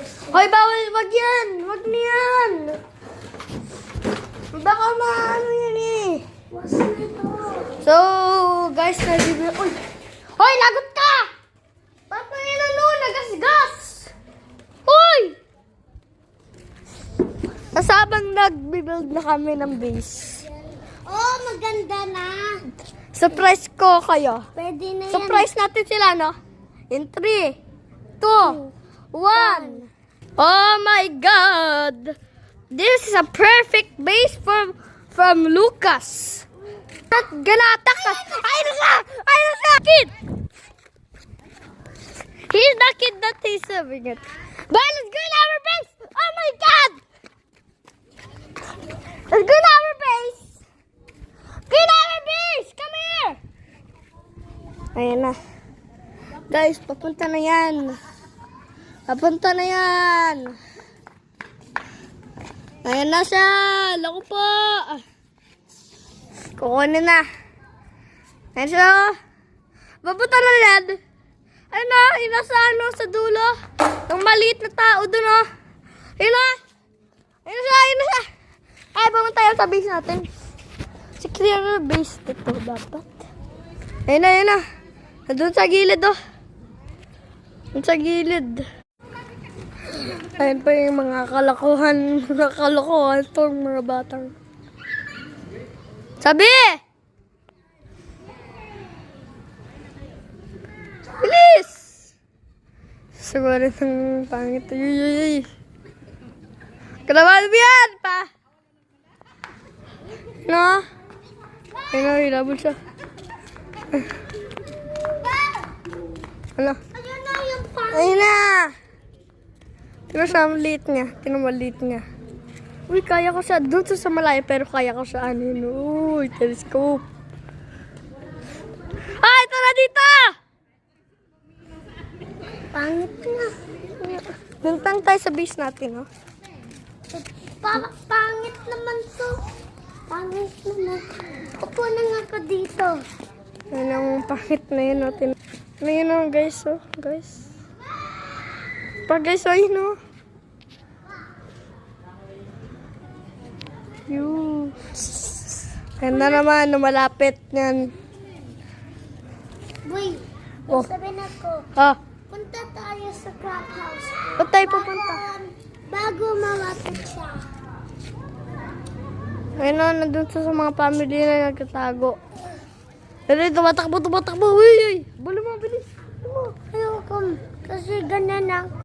Hoy, bawal, wag yan! Wag niyan! Baka maano yan eh. So, guys, nag-review. Uy! Hoy, lagot ka! Ba't mo yan ano? Nagasgas! Uy! Kasabang nag-build na kami ng base. Oh, maganda na. Surprise ko kayo. Pwede na yan. Surprise natin sila, no? In 3, 2, 1. Oh my God! This is a perfect base from Lucas. At ganatak ka. Ayun na siya! Ayun na siya! Kid! He's the kid that he's serving it. But let's go in our base! Oh my God! Let's go in our base! Go in our base! Come here! Ayan na. Guys, papunta na yan. Papunta na yan. Ayan na siya. Lako po. Kukunin na. Ayan siya. Papunta na yan. Ayun na. Yun na sa ano, sa dulo. Yung maliit na tao dun, oh. Ayun na. Ayun na siya. Ayun na siya. Ay, pumunta tayo sa base natin. Secure na base dito dapat. Ayun na, ayun na. Doon sa gilid, oh. Doon sa gilid. Ayun pa yung mga kalokohan itong mga batang. Sabi! Bilis! Siguro itong pangit. Yuyuyuy. Kalaman mo yan pa! No? Ayun na, ilabot siya. Ano? Ayun na yung pang. Ayun na! Tignan siya, maliit niya. Tignan maliit niya. Uy, kaya ko siya. Doon sa malayo, pero kaya ko siya. Ano yun? Uy, telescope. Ah, ito na dito! Pangit na. Luntang tayo sa base natin, oh. Pangit naman to. Pangit naman. Upo na nga ako dito. Ayun ang pangit na yun, oh. Ano yun, oh, guys, oh. Guys. Guys, ayun, oh. Yun. Ganda naman, malapit yan. Boy, Oh. sabihin ako. Ah, Punta tayo sa crab house. ba't tayo pupunta? Bago malapit siya. Ayun na, nandun sa mga family na nagkatago. Pero tumatakbo. Uy, uy. Balo mo, bilis. Ayoko. Kasi ganyan lang.